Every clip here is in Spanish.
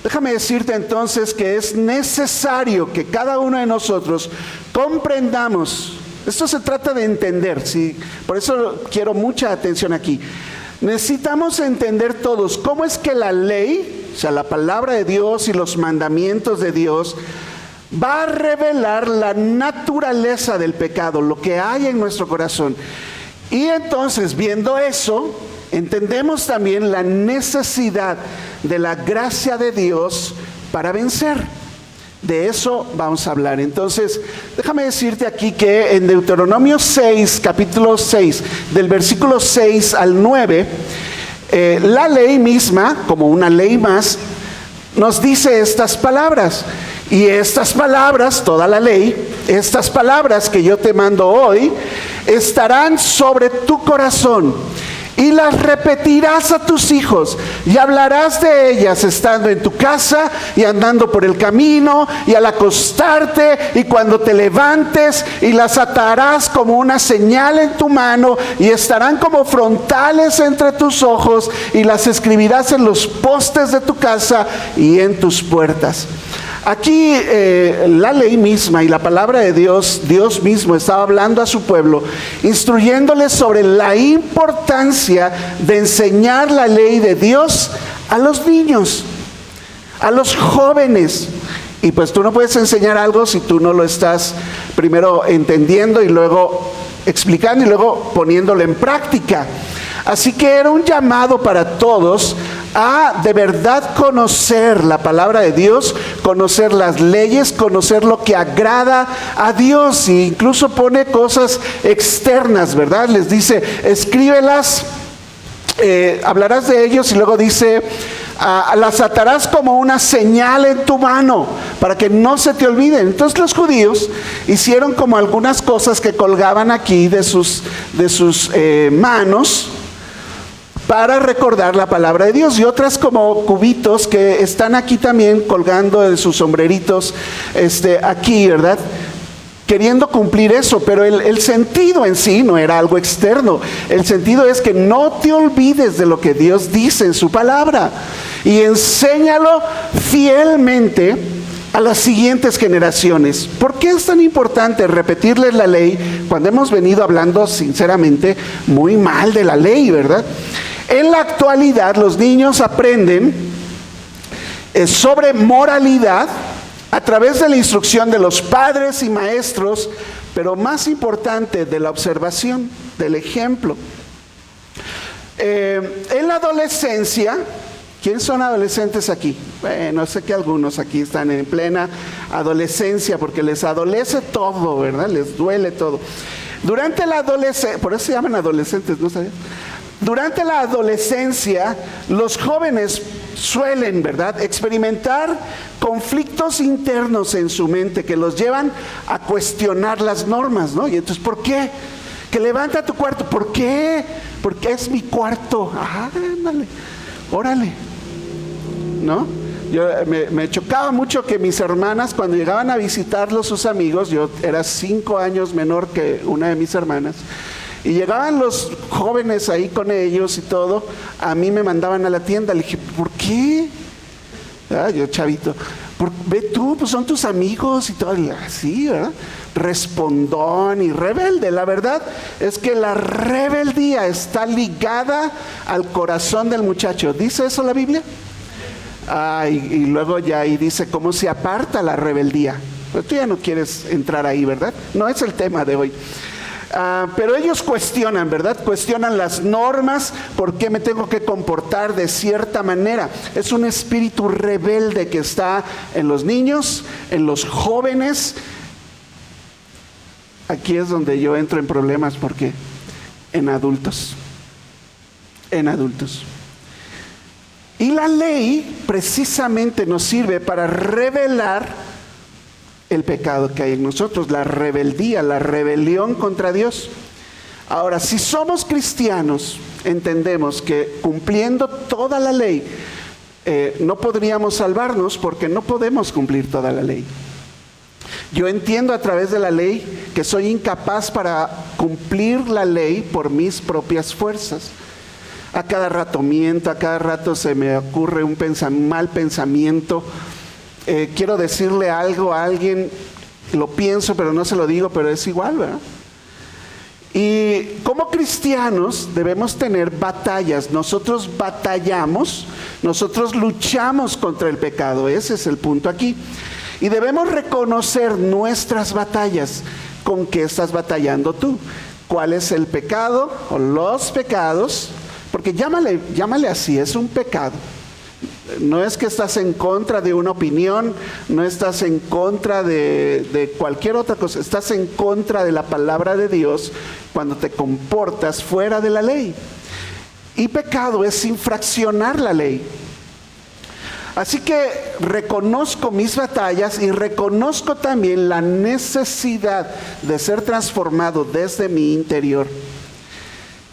Déjame decirte entonces que es necesario que cada uno de nosotros comprendamos. Esto se trata de entender, ¿sí? Por eso quiero mucha atención aquí. Necesitamos entender todos cómo es que la ley, o sea, la palabra de Dios y los mandamientos de Dios, va a revelar la naturaleza del pecado, lo que hay en nuestro corazón. Y entonces, viendo eso, entendemos también la necesidad de la gracia de Dios para vencer. De eso vamos a hablar. Entonces, déjame decirte aquí que en Deuteronomio 6, capítulo 6, del versículo 6 al 9, la ley misma, como una ley más, nos dice estas palabras. Y estas palabras, toda la ley, estas palabras que yo te mando hoy, estarán sobre tu corazón. Y las repetirás a tus hijos y hablarás de ellas estando en tu casa y andando por el camino y al acostarte y cuando te levantes, y las atarás como una señal en tu mano y estarán como frontales entre tus ojos, y las escribirás en los postes de tu casa y en tus puertas. Aquí la ley misma y la palabra de Dios, Dios mismo estaba hablando a su pueblo, instruyéndoles sobre la importancia de enseñar la ley de Dios a los niños, a los jóvenes. Y pues tú no puedes enseñar algo si tú no lo estás primero entendiendo y luego explicando y luego poniéndolo en práctica. Así que era un llamado para todos a de verdad conocer la palabra de Dios, conocer las leyes, conocer lo que agrada a Dios, e incluso pone cosas externas, ¿verdad? Les dice, escríbelas, hablarás de ellos, y luego dice, las atarás como una señal en tu mano para que no se te olviden. Entonces los judíos hicieron como algunas cosas que colgaban aquí de sus manos para recordar la palabra de Dios, y otras como cubitos que están aquí también colgando de sus sombreritos aquí, ¿verdad? Queriendo cumplir eso, pero el sentido en sí no era algo externo. El sentido es que no te olvides de lo que Dios dice en su palabra y enséñalo fielmente a las siguientes generaciones. ¿Por qué es tan importante repetirles la ley cuando hemos venido hablando sinceramente muy mal de la ley, verdad? En la actualidad los niños aprenden sobre moralidad a través de la instrucción de los padres y maestros, pero más importante, de la observación, del ejemplo. En la adolescencia, ¿quiénes son adolescentes aquí? Bueno, sé que algunos aquí están en plena adolescencia porque les adolece todo, ¿verdad? Les duele todo. Durante la adolescencia, por eso se llaman adolescentes, ¿no sabías? Durante la adolescencia, los jóvenes suelen, ¿verdad?, experimentar conflictos internos en su mente que los llevan a cuestionar las normas, ¿no? Y entonces, ¿por qué? Que levanta tu cuarto. ¿Por qué? Porque es mi cuarto. Ándale, órale, ¿no? Yo me chocaba mucho que mis hermanas, cuando llegaban a visitarlos sus amigos, yo era 5 años menor que una de mis hermanas, y llegaban los jóvenes ahí con ellos y todo, a mí me mandaban a la tienda. Le dije, ¿por qué? Yo chavito, ve tú, pues son tus amigos y todo. Así, ¿verdad? Respondón y rebelde. La verdad es que la rebeldía está ligada al corazón del muchacho. ¿Dice eso la Biblia? Y luego ya ahí dice cómo se aparta la rebeldía. Pero tú ya no quieres entrar ahí, ¿verdad? No es el tema de hoy. Pero ellos cuestionan, ¿verdad? Cuestionan las normas, ¿por qué me tengo que comportar de cierta manera? Es un espíritu rebelde que está en los niños, en los jóvenes. Aquí es donde yo entro en problemas, porque en adultos. Y la ley precisamente nos sirve para revelar el pecado que hay en nosotros, la rebeldía, la rebelión contra Dios. Ahora, si somos cristianos, entendemos que cumpliendo toda la ley, no podríamos salvarnos, porque no podemos cumplir toda la ley. Yo entiendo a través de la ley que soy incapaz para cumplir la ley por mis propias fuerzas. A cada rato miento, a cada rato se me ocurre un mal pensamiento. Quiero decirle algo a alguien, lo pienso pero no se lo digo, pero es igual, ¿verdad? Y como cristianos debemos tener batallas. Nosotros batallamos, nosotros luchamos contra el pecado. Ese es el punto aquí. Y debemos reconocer nuestras batallas. ¿Con qué estás batallando tú? ¿Cuál es el pecado o los pecados? Porque llámale así, es un pecado. No es que estás en contra de una opinión, no estás en contra de cualquier otra cosa, estás en contra de la palabra de Dios cuando te comportas fuera de la ley. Y pecado es infraccionar la ley. Así que reconozco mis batallas y reconozco también la necesidad de ser transformado desde mi interior.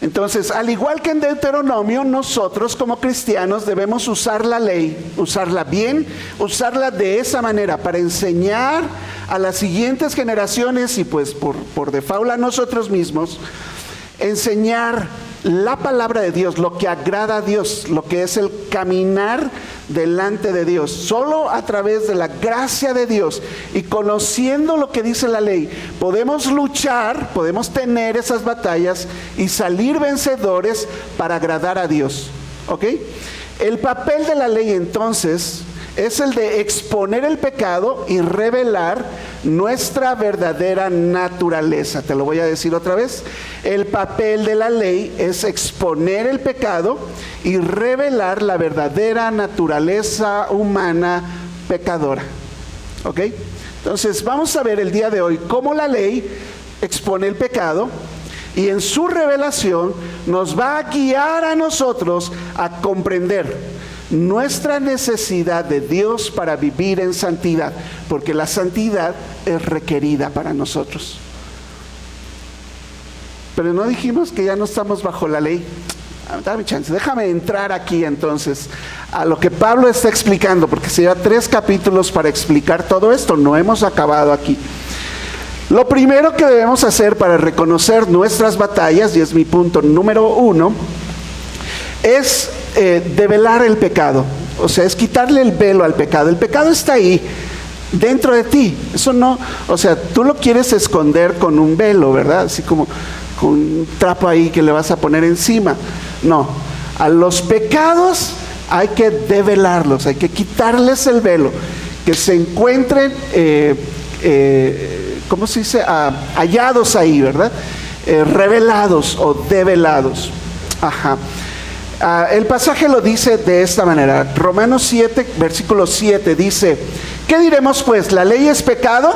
Entonces, al igual que en Deuteronomio, nosotros como cristianos debemos usar la ley, usarla bien, usarla de esa manera para enseñar a las siguientes generaciones y pues por default a nosotros mismos, enseñar la palabra de Dios, lo que agrada a Dios, lo que es el caminar delante de Dios. Solo a través de la gracia de Dios y conociendo lo que dice la ley, podemos luchar, podemos tener esas batallas y salir vencedores para agradar a Dios. ¿Ok? El papel de la ley entonces es el de exponer el pecado y revelar nuestra verdadera naturaleza. Te lo voy a decir otra vez. El papel de la ley es exponer el pecado y revelar la verdadera naturaleza humana pecadora. ¿Ok? Entonces vamos a ver el día de hoy cómo la ley expone el pecado y en su revelación nos va a guiar a nosotros a comprender nuestra necesidad de Dios para vivir en santidad, porque la santidad es requerida para nosotros. Pero no dijimos que ya no estamos bajo la ley. Dame chance, déjame entrar aquí entonces a lo que Pablo está explicando, porque se lleva 3 capítulos para explicar todo esto, no hemos acabado aquí. Lo primero que debemos hacer para reconocer nuestras batallas, y es mi punto número 1, es develar el pecado. O sea, es quitarle el velo al pecado. El pecado está ahí, dentro de ti. Eso no, o sea, tú lo quieres esconder con un velo, ¿verdad? Así como con un trapo ahí que le vas a poner encima. No, a los pecados hay que develarlos, hay que quitarles el velo, que se encuentren, ¿cómo se dice? Hallados ahí, ¿verdad? Revelados o develados. Ajá. El pasaje lo dice de esta manera. Romanos 7, versículo 7 dice: ¿qué diremos pues? ¿La ley es pecado?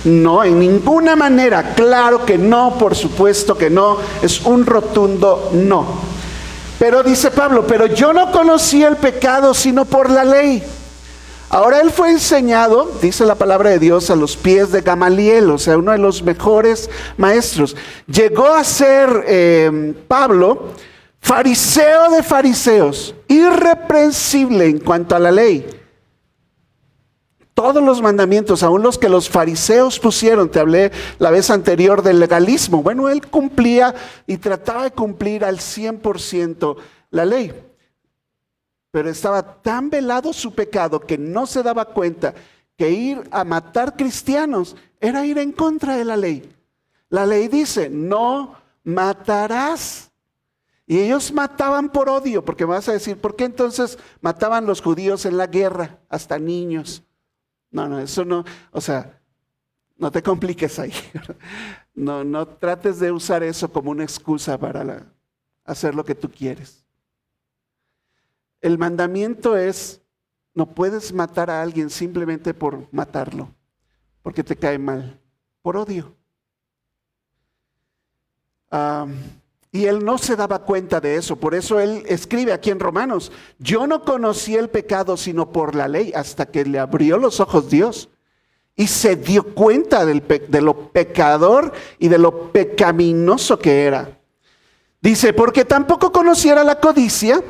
No, en ninguna manera. Claro que no, por supuesto que no. Es un rotundo no. Pero dice Pablo: pero yo no conocí el pecado sino por la ley. Ahora él fue enseñado, dice la palabra de Dios, a los pies de Gamaliel, o sea, uno de los mejores maestros. Llegó a ser Pablo fariseo de fariseos, irreprensible en cuanto a la ley. Todos los mandamientos, aun los que los fariseos pusieron, te hablé la vez anterior del legalismo. Bueno, él cumplía y trataba de cumplir al 100% la ley. Pero estaba tan velado su pecado que no se daba cuenta que ir a matar cristianos era ir en contra de la ley. La ley dice: no matarás. Y ellos mataban por odio, porque me vas a decir, ¿por qué entonces mataban los judíos en la guerra? Hasta niños. No, eso no, o sea, no te compliques ahí. No trates de usar eso como una excusa para hacer lo que tú quieres. El mandamiento es: no puedes matar a alguien simplemente por matarlo, porque te cae mal, por odio. Y él no se daba cuenta de eso. Por eso él escribe aquí en Romanos: yo no conocí el pecado sino por la ley, hasta que le abrió los ojos Dios. Y se dio cuenta de lo pecador y de lo pecaminoso que era. Dice: porque tampoco conociera la codicia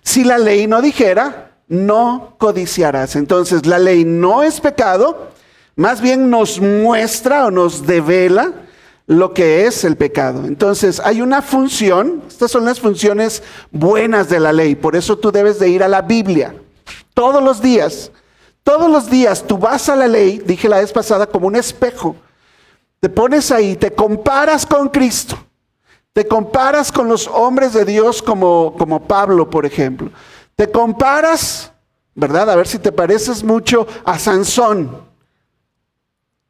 si la ley no dijera: no codiciarás. Entonces la ley no es pecado, más bien nos muestra o nos devela lo que es el pecado. Entonces, hay una función, estas son las funciones buenas de la ley, por eso tú debes de ir a la Biblia todos los días. Todos los días tú vas a la ley, dije la vez pasada, como un espejo. Te pones ahí, te comparas con Cristo, te comparas con los hombres de Dios como Pablo, por ejemplo. Te comparas, ¿verdad? A ver si te pareces mucho a Sansón,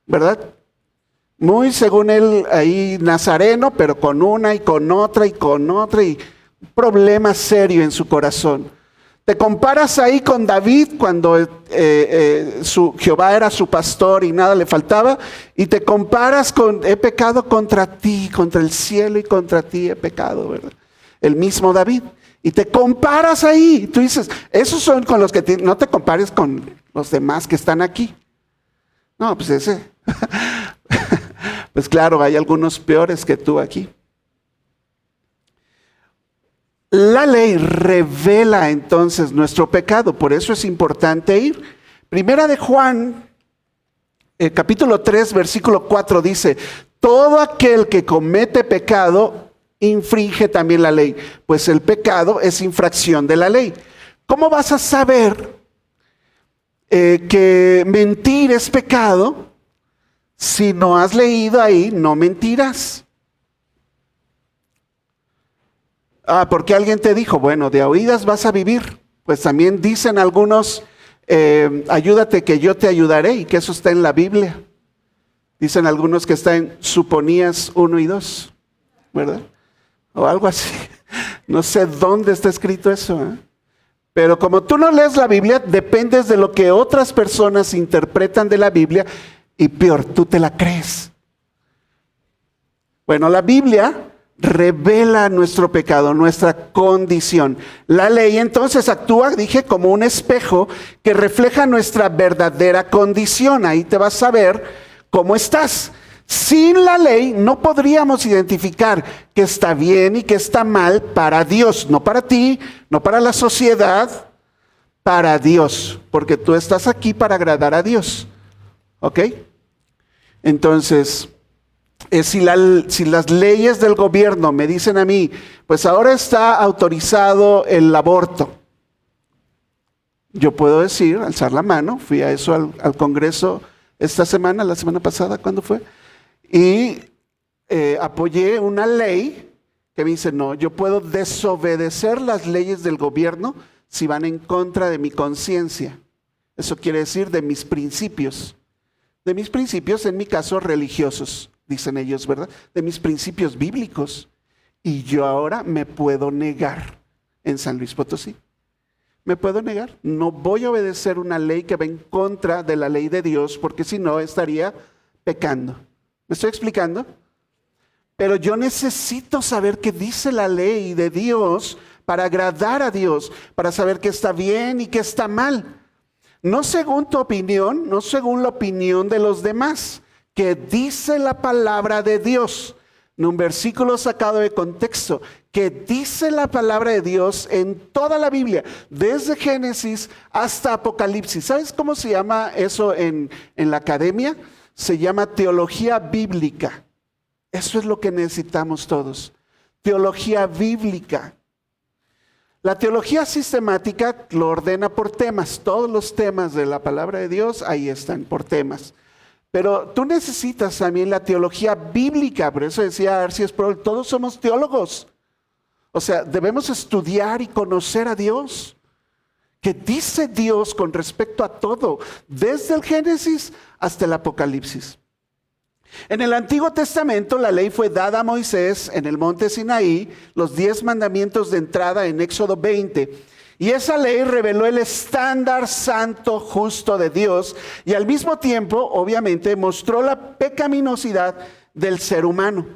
¿verdad? Muy según él ahí nazareno, pero con una y con otra y con otra y un problema serio en su corazón. Te comparas ahí con David cuando Jehová era su pastor y nada le faltaba, y te comparas con, he pecado contra ti, contra el cielo y contra ti he pecado, ¿verdad? El mismo David. Y te comparas ahí, y tú dices, esos son con los que no te compares con los demás que están aquí. No, pues ese, pues claro, hay algunos peores que tú aquí. La ley revela entonces nuestro pecado, por eso es importante ir. Primera de Juan, capítulo 3, versículo 4 dice, todo aquel que comete pecado infringe también la ley, pues el pecado es infracción de la ley. ¿Cómo vas a saber que mentir es pecado si no has leído ahí, no mentirás? Porque alguien te dijo, bueno, de oídas vas a vivir. Pues también dicen algunos, ayúdate que yo te ayudaré, y que eso está en la Biblia. Dicen algunos que está en Suponías 1 y 2, ¿verdad? O algo así. No sé dónde está escrito eso, ¿eh? Pero como tú no lees la Biblia, dependes de lo que otras personas interpretan de la Biblia, y peor, tú te la crees. Bueno, la Biblia revela nuestro pecado, nuestra condición. La ley entonces actúa, dije, como un espejo que refleja nuestra verdadera condición. Ahí te vas a ver cómo estás. Sin la ley no podríamos identificar qué está bien y qué está mal para Dios, no para ti, no para la sociedad, para Dios, porque tú estás aquí para agradar a Dios. ¿Ok? Entonces, si las leyes del gobierno me dicen a mí, pues ahora está autorizado el aborto, yo puedo decir, alzar la mano, fui a eso al Congreso esta semana, la semana pasada, ¿cuándo fue? Y apoyé una ley que me dice, no, yo puedo desobedecer las leyes del gobierno si van en contra de mi conciencia. Eso quiere decir de mis principios. De mis principios, en mi caso, religiosos, dicen ellos, ¿verdad? De mis principios bíblicos. Y yo ahora me puedo negar en San Luis Potosí. Me puedo negar. No voy a obedecer una ley que va en contra de la ley de Dios, porque si no estaría pecando. ¿Me estoy explicando? Pero yo necesito saber qué dice la ley de Dios para agradar a Dios, para saber qué está bien y qué está mal. No según tu opinión, no según la opinión de los demás, que dice la palabra de Dios. En un versículo sacado de contexto, que dice la palabra de Dios en toda la Biblia, desde Génesis hasta Apocalipsis. ¿Sabes cómo se llama eso en la academia? Se llama teología bíblica. Eso es lo que necesitamos todos. Teología bíblica. La teología sistemática lo ordena por temas. Todos los temas de la palabra de Dios ahí están por temas. Pero tú necesitas también la teología bíblica. Por eso decía Arcee Sproul, todos somos teólogos. O sea, debemos estudiar y conocer a Dios. ¿Qué dice Dios con respecto a todo? Desde el Génesis hasta el Apocalipsis. En el Antiguo Testamento la ley fue dada a Moisés en el monte Sinaí, los 10 mandamientos de entrada en Éxodo 20. Y esa ley reveló el estándar santo, justo de Dios y al mismo tiempo, obviamente, mostró la pecaminosidad del ser humano.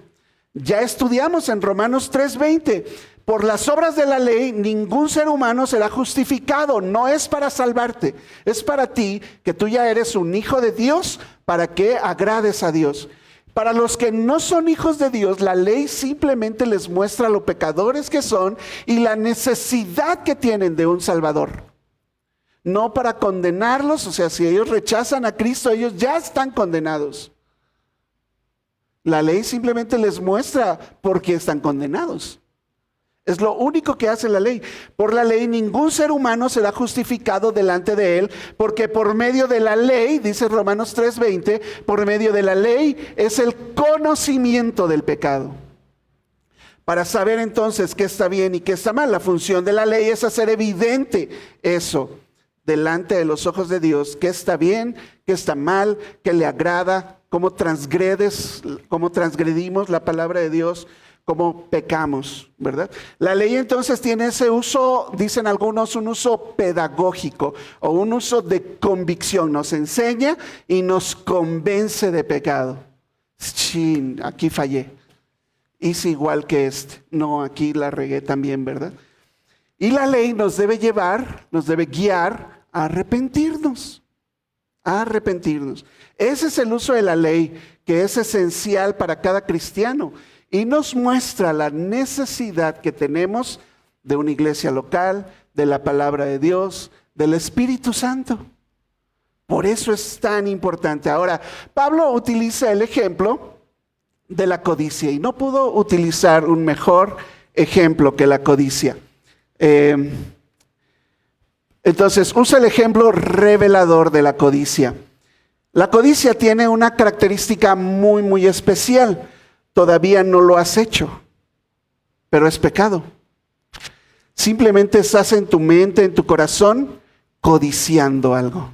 Ya estudiamos en Romanos 3:20. Por las obras de la ley, ningún ser humano será justificado. No es para salvarte, es para ti, que tú ya eres un hijo de Dios, para que agrades a Dios. Para los que no son hijos de Dios, la ley simplemente les muestra lo pecadores que son y la necesidad que tienen de un Salvador. No para condenarlos, o sea, si ellos rechazan a Cristo, ellos ya están condenados. La ley simplemente les muestra por qué están condenados. Es lo único que hace la ley. Por la ley ningún ser humano será justificado delante de él, porque por medio de la ley, dice Romanos 3:20, por medio de la ley es el conocimiento del pecado. Para saber entonces qué está bien y qué está mal, la función de la ley es hacer evidente eso delante de los ojos de Dios, qué está bien, qué está mal, qué le agrada, cómo transgredimos la palabra de Dios, cómo pecamos, ¿verdad? La ley entonces tiene ese uso, dicen algunos, un uso pedagógico o un uso de convicción. Nos enseña y nos convence de pecado. Chin, aquí fallé. Hice igual que No, aquí la regué también, ¿verdad? Y la ley nos debe guiar a arrepentirnos. A arrepentirnos. Ese es el uso de la ley que es esencial para cada cristiano. Y nos muestra la necesidad que tenemos de una iglesia local, de la palabra de Dios, del Espíritu Santo. Por eso es tan importante. Ahora, Pablo utiliza el ejemplo de la codicia y no pudo utilizar un mejor ejemplo que la codicia. Entonces, usa el ejemplo revelador de la codicia. La codicia tiene una característica muy, muy especial. Todavía no lo has hecho, pero es pecado. Simplemente estás en tu mente, en tu corazón, codiciando algo.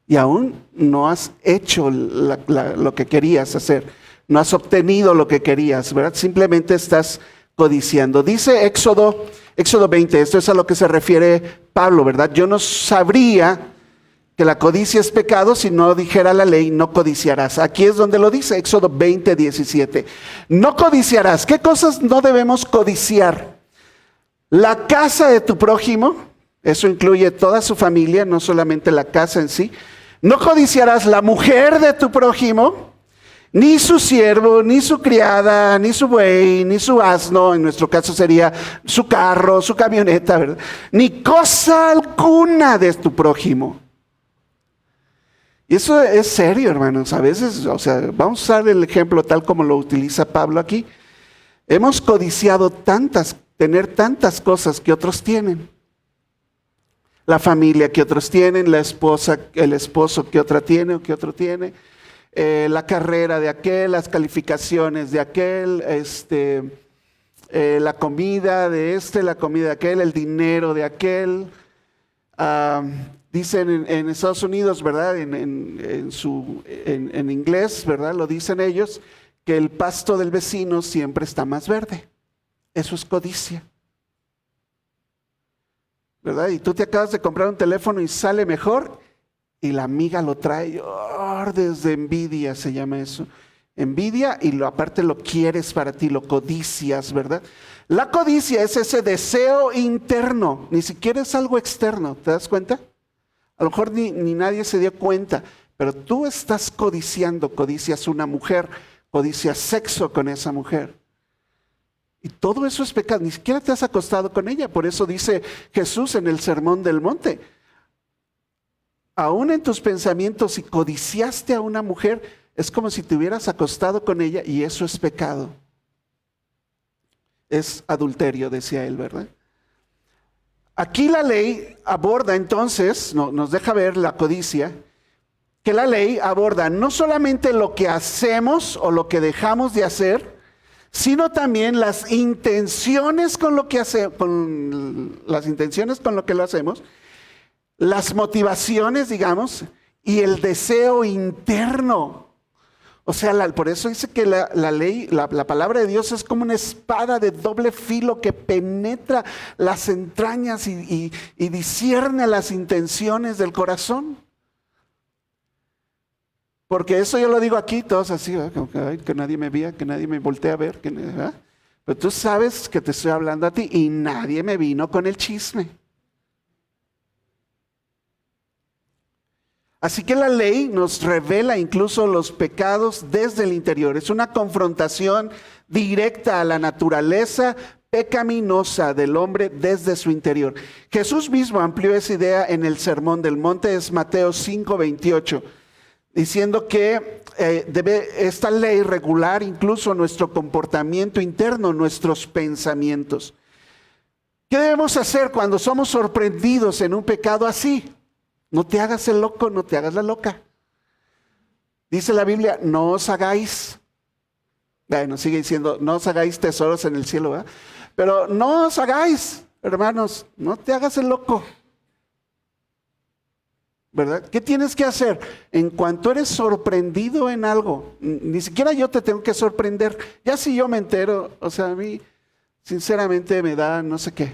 Y aún no has hecho lo que querías hacer. No has obtenido lo que querías, ¿verdad? Simplemente estás codiciando. Dice Éxodo 20, esto es a lo que se refiere Pablo, ¿verdad? Yo no sabría que la codicia es pecado si no dijera la ley, no codiciarás. Aquí es donde lo dice, Éxodo 20:17. No codiciarás. ¿Qué cosas no debemos codiciar? La casa de tu prójimo, eso incluye toda su familia, no solamente la casa en sí. No codiciarás la mujer de tu prójimo, ni su siervo, ni su criada, ni su buey, ni su asno, en nuestro caso sería su carro, su camioneta, ¿verdad? Ni cosa alguna de tu prójimo. Y eso es serio, hermanos. A veces, vamos a usar el ejemplo tal como lo utiliza Pablo aquí. Hemos codiciado tener tantas cosas que otros tienen. La familia que otros tienen, la esposa, el esposo que otra tiene o que otro tiene, la carrera de aquel, las calificaciones de aquel, la comida de la comida de aquel, el dinero de aquel. Dicen en Estados Unidos, ¿verdad? En inglés, ¿verdad? Lo dicen ellos, que el pasto del vecino siempre está más verde. Eso es codicia, ¿verdad? Y tú te acabas de comprar un teléfono y sale mejor y la amiga lo trae. Desde envidia se llama eso. Envidia y aparte lo quieres para ti, lo codicias, ¿verdad? La codicia es ese deseo interno, ni siquiera es algo externo, ¿te das cuenta? A lo mejor ni nadie se dio cuenta, pero tú estás codicias una mujer, codicias sexo con esa mujer. Y todo eso es pecado, ni siquiera te has acostado con ella. Por eso dice Jesús en el Sermón del Monte, aún en tus pensamientos, si codiciaste a una mujer, es como si te hubieras acostado con ella y eso es pecado. Es adulterio, decía él, ¿verdad? Aquí la ley aborda entonces, nos deja ver la codicia, que la ley aborda no solamente lo que hacemos o lo que dejamos de hacer, sino también las intenciones con lo que lo hacemos, las motivaciones, digamos, y el deseo interno. O sea, por eso dice que la ley, la palabra de Dios es como una espada de doble filo que penetra las entrañas y discierne las intenciones del corazón. Porque eso yo lo digo aquí, todos así, que nadie me vea, que nadie me voltee a ver. Pero tú sabes que te estoy hablando a ti y nadie me vino con el chisme. Así que la ley nos revela incluso los pecados desde el interior. Es una confrontación directa a la naturaleza pecaminosa del hombre desde su interior. Jesús mismo amplió esa idea en el Sermón del Monte, es Mateo 5:28. diciendo que debe esta ley regular incluso nuestro comportamiento interno, nuestros pensamientos. ¿Qué debemos hacer cuando somos sorprendidos en un pecado así? No te hagas el loco, no te hagas la loca. Dice la Biblia, no os hagáis, bueno, sigue diciendo, no os hagáis tesoros en el cielo, ¿verdad? Pero no os hagáis, hermanos, no te hagas el loco. ¿Verdad? ¿Qué tienes que hacer? En cuanto eres sorprendido en algo, ni siquiera yo te tengo que sorprender. Ya si yo me entero, o sea, a mí sinceramente me da no sé qué.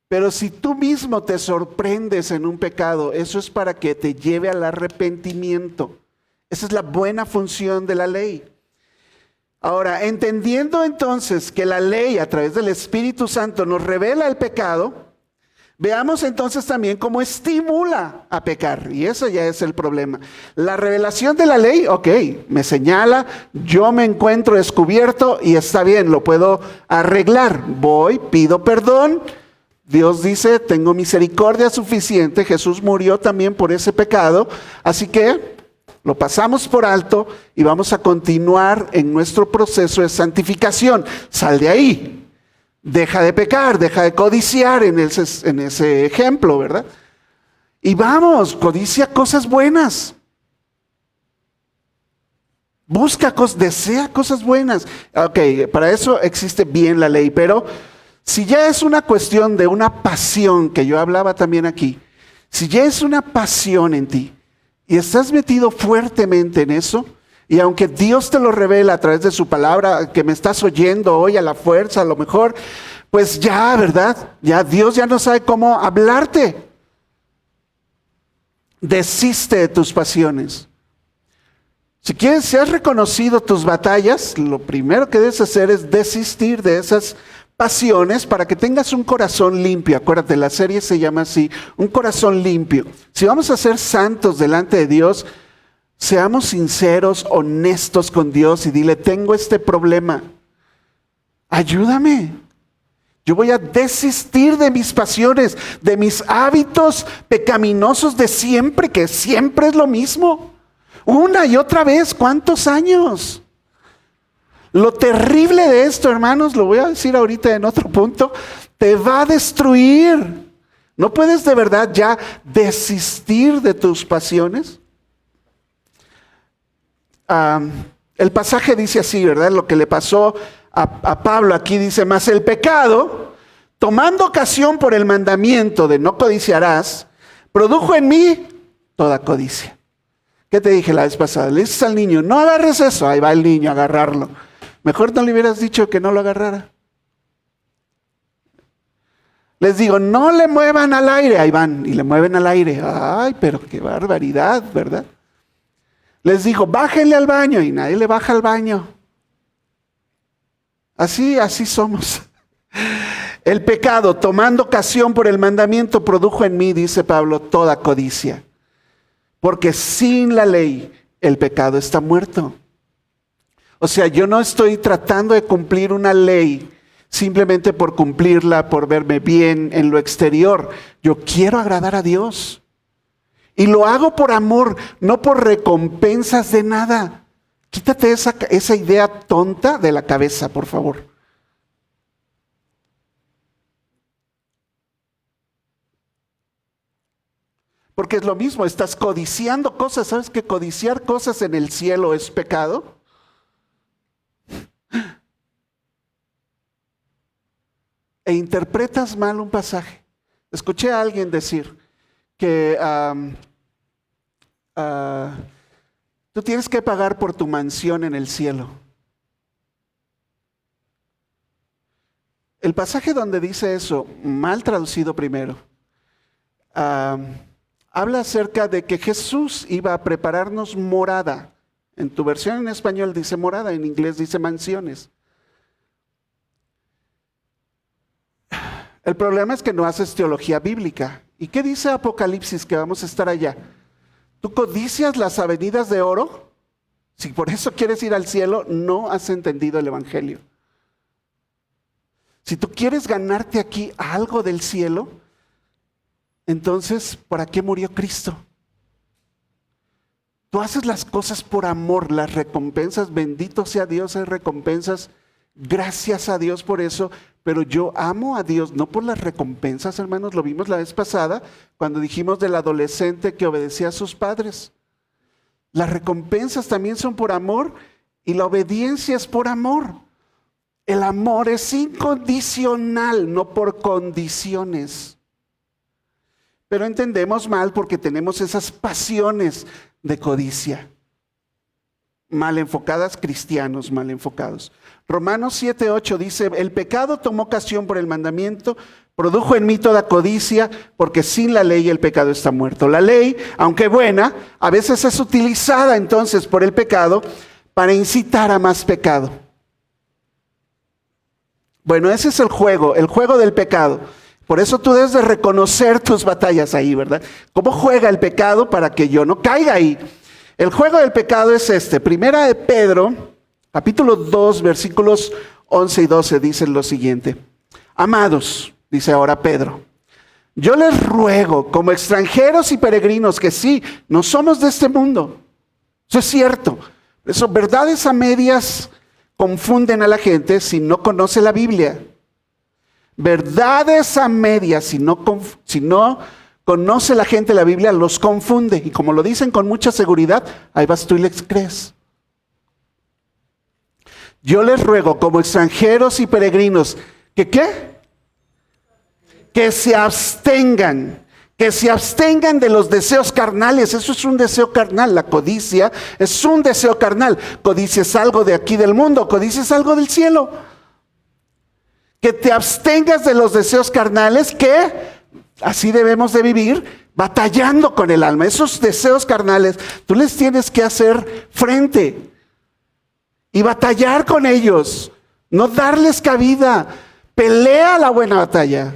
Pero si tú mismo te sorprendes en un pecado, eso es para que te lleve al arrepentimiento. Esa es la buena función de la ley. Ahora, entendiendo entonces que la ley a través del Espíritu Santo nos revela el pecado, veamos entonces también cómo estimula a pecar. Y eso ya es el problema. La revelación de la ley, ok, me señala, yo me encuentro descubierto y está bien, lo puedo arreglar. Voy, pido perdón. Dios dice, tengo misericordia suficiente. Jesús murió también por ese pecado. Así que lo pasamos por alto y vamos a continuar en nuestro proceso de santificación. Sal de ahí. Deja de pecar, deja de codiciar en ese ejemplo, ¿verdad? Y vamos, codicia cosas buenas. Busca cosas, desea cosas buenas. Ok, para eso existe bien la ley, pero si ya es una cuestión de una pasión, que yo hablaba también aquí, si ya es una pasión en ti y estás metido fuertemente en eso, y aunque Dios te lo revela a través de su palabra, que me estás oyendo hoy a la fuerza, a lo mejor, pues ya, ¿verdad? Ya Dios ya no sabe cómo hablarte. Desiste de tus pasiones. Si has reconocido tus batallas, lo primero que debes hacer es desistir de esas pasiones para que tengas un corazón limpio. Acuérdate, la serie se llama así, un corazón limpio. Si vamos a ser santos delante de Dios, seamos sinceros, honestos con Dios y dile, tengo este problema, ayúdame. Yo voy a desistir de mis pasiones, de mis hábitos pecaminosos de siempre, que siempre es lo mismo. Una y otra vez, ¿cuántos años? Lo terrible de esto, hermanos, lo voy a decir ahorita en otro punto, te va a destruir. ¿No puedes de verdad ya desistir de tus pasiones? El pasaje dice así, ¿verdad? Lo que le pasó a Pablo aquí dice, mas el pecado, tomando ocasión por el mandamiento de no codiciarás, produjo en mí toda codicia. ¿Qué te dije la vez pasada? Le dices al niño, no agarres eso. Ahí va el niño a agarrarlo. Mejor no le hubieras dicho que no lo agarrara. Les digo, no le muevan al aire. Ahí van y le mueven al aire. Ay, pero qué barbaridad, ¿verdad? Les digo, bájenle al baño y nadie le baja al baño. Así somos. El pecado, tomando ocasión por el mandamiento, produjo en mí, dice Pablo, toda codicia. Porque sin la ley, el pecado está muerto. O sea, yo no estoy tratando de cumplir una ley simplemente por cumplirla, por verme bien en lo exterior. Yo quiero agradar a Dios. Y lo hago por amor, no por recompensas de nada. Quítate esa idea tonta de la cabeza, por favor. Porque es lo mismo, estás codiciando cosas. ¿Sabes que codiciar cosas en el cielo es pecado? E interpretas mal un pasaje. Escuché a alguien decir que tú tienes que pagar por tu mansión en el cielo. El pasaje donde dice eso, mal traducido primero, habla acerca de que Jesús iba a prepararnos morada. En tu versión en español dice morada, en inglés dice mansiones. El problema es que no haces teología bíblica. ¿Y qué dice Apocalipsis que vamos a estar allá? ¿Tú codicias las avenidas de oro? Si por eso quieres ir al cielo, no has entendido el evangelio. Si tú quieres ganarte aquí algo del cielo, entonces, ¿para qué murió Cristo? Tú haces las cosas por amor, las recompensas, bendito sea Dios, hay recompensas, gracias a Dios por eso, pero yo amo a Dios, no por las recompensas, hermanos, lo vimos la vez pasada, cuando dijimos del adolescente que obedecía a sus padres. Las recompensas también son por amor y la obediencia es por amor. El amor es incondicional, no por condiciones. Pero entendemos mal porque tenemos esas pasiones de codicia. Mal enfocadas, cristianos mal enfocados. Romanos 7:8 dice, el pecado tomó ocasión por el mandamiento, produjo en mí toda codicia, porque sin la ley el pecado está muerto. La ley, aunque buena, a veces es utilizada entonces por el pecado para incitar a más pecado. Bueno, ese es el juego del pecado. Por eso tú debes de reconocer tus batallas ahí, ¿verdad? ¿Cómo juega el pecado para que yo no caiga ahí? El juego del pecado es este. Primera de Pedro, capítulo 2, versículos 11 y 12, dicen lo siguiente. Amados, dice ahora Pedro, yo les ruego como extranjeros y peregrinos que sí, no somos de este mundo. Eso es cierto. Eso, verdades a medias confunden a la gente si no conoce la Biblia. Verdades a medias, si no conoce la gente la Biblia, los confunde. Y como lo dicen con mucha seguridad, ahí vas tú y les crees. Yo les ruego como extranjeros y peregrinos, ¿que qué? Que se abstengan de los deseos carnales. Eso es un deseo carnal. La codicia es un deseo carnal. Codicia es algo de aquí del mundo, codicia es algo del cielo. Que te abstengas de los deseos carnales, que así debemos de vivir, batallando con el alma. Esos deseos carnales, tú les tienes que hacer frente y batallar con ellos, no darles cabida. Pelea la buena batalla,